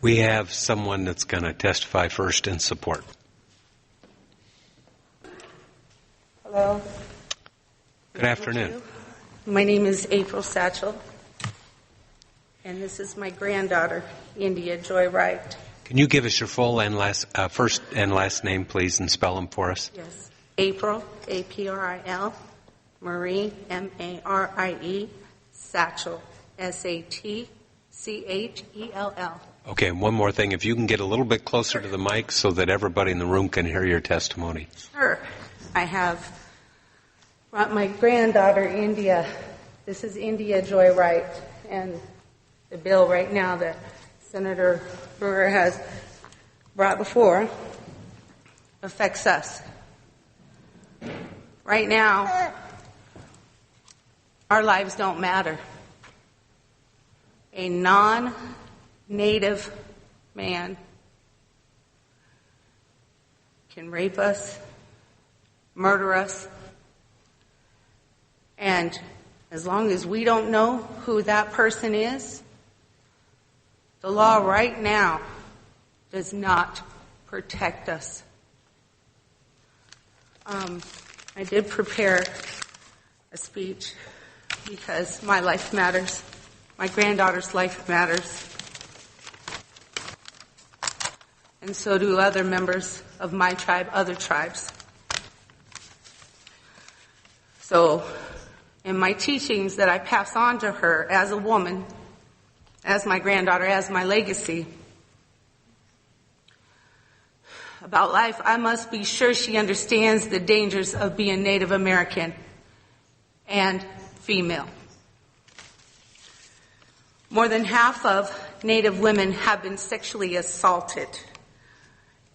We have someone that's going to testify first in support. Hello. Good afternoon. My name is April Satchell, and this is my granddaughter, Indi Joy Wright. Can you give us your full and first and last name, please, and spell them for us? Yes. April, A-P-R-I-L, Marie, M-A-R-I-E, Satchell, S-A-T-C-H-E-L-L. Okay, and one more thing. If you can get a little bit closer to the mic so that everybody in the room can hear your testimony. Sure. I have brought my granddaughter, India. This is Indi Joy Wright, and the bill right now that Senator Brewer has brought before affects us. Right now, our lives don't matter. A non-native man can rape us, murder us, and as long as we don't know who that person is, the law right now does not protect us. I did prepare a speech because my life matters. My granddaughter's life matters. And so do other members of my tribe, other tribes. So, in my teachings that I pass on to her as a woman, as my granddaughter, as my legacy about life, I must be sure she understands the dangers of being Native American and female. More than half of Native women have been sexually assaulted,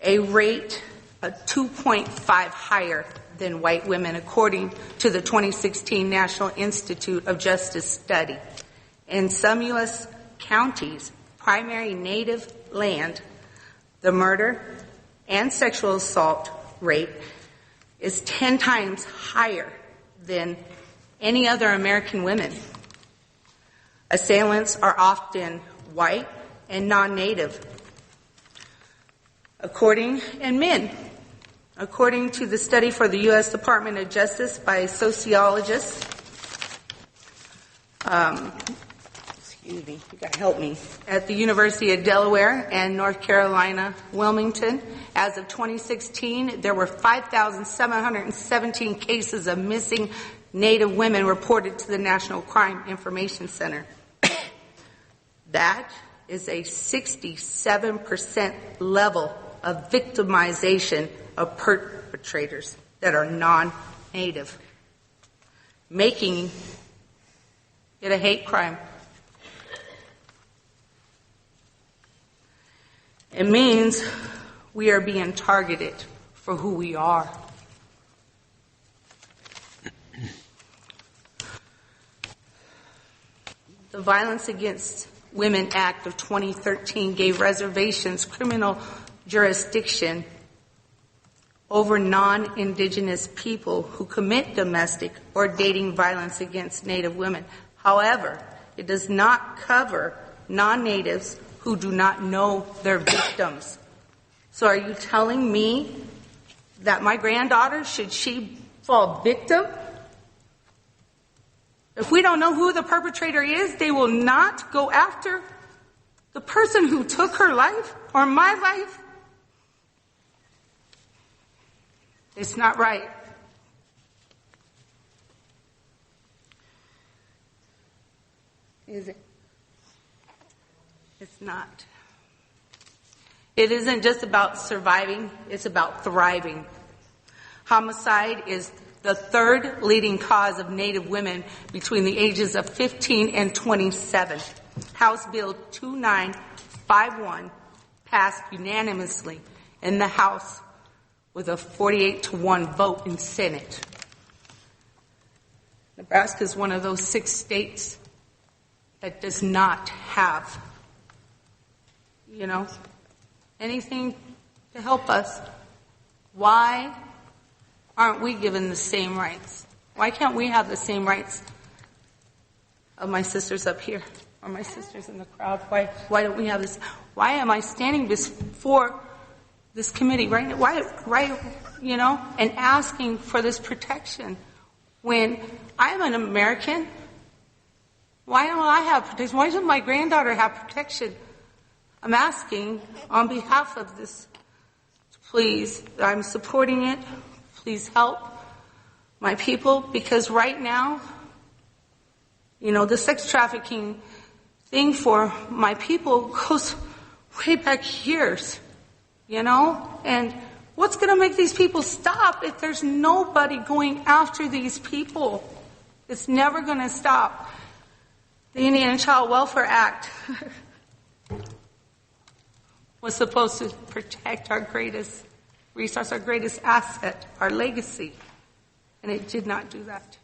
a rate of 2.5 higher than white women, according to the 2016 National Institute of Justice study. In some U.S. counties, primary Native land, the murder and sexual assault rate is 10 times higher than any other American women. Assailants are often white and non-native. According to the study for the U.S. Department of Justice by sociologists, you gotta help me, at the University of Delaware and North Carolina, Wilmington, as of 2016, there were 5,717 cases of missing Native women reported to the National Crime Information Center. That is a 67% level of victimization of perpetrators that are non-Native, making it a hate crime. It means we are being targeted for who we are. The Violence Against Women Act of 2013 gave reservations criminal jurisdiction over non-Indigenous people who commit domestic or dating violence against Native women. However, it does not cover non-Natives who do not know their victims. So are you telling me that my granddaughter, should she fall victim? If we don't know who the perpetrator is, they will not go after the person who took her life or my life? It's not right. Is it? It's not. It isn't just about surviving, it's about thriving. Homicide is the third leading cause of Native women between the ages of 15 and 27. House Bill 2951 passed unanimously in the House with a 48-1 vote in Senate. Nebraska is one of those 6 states that does not have, anything to help us. Why aren't we given the same rights? Why can't we have the same rights of my sisters up here or my sisters in the crowd? Why don't we have this? Why am I standing before this committee right now? Why, and asking for this protection when I'm an American? Why don't I have protection? Why doesn't my granddaughter have protection? I'm asking on behalf of this, please, I'm supporting it. Please help my people, because right now, the sex trafficking thing for my people goes way back years, and what's going to make these people stop if there's nobody going after these people? It's never going to stop. The Indian Child Welfare Act was supposed to protect our greatest resource, our greatest asset, our legacy, and it did not do that.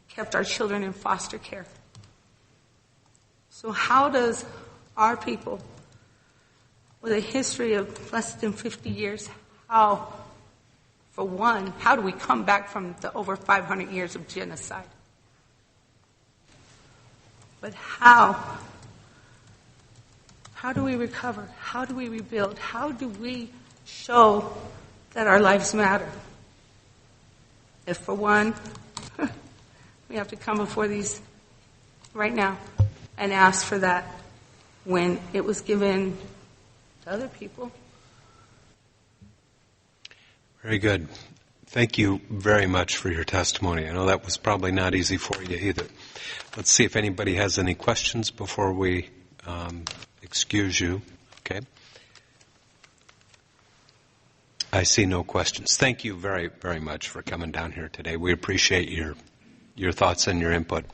It kept our children in foster care. So how does our people, with a history of less than 50 years, how do we come back from the over 500 years of genocide? But how do we recover? How do we rebuild? How do we show that our lives matter? If for one, we have to come before these right now and ask for that when it was given to other people. Very good. Thank you very much for your testimony. I know that was probably not easy for you either. Let's see if anybody has any questions before we excuse you. Okay. I see no questions. Thank you very, very much for coming down here today. We appreciate your thoughts and your input.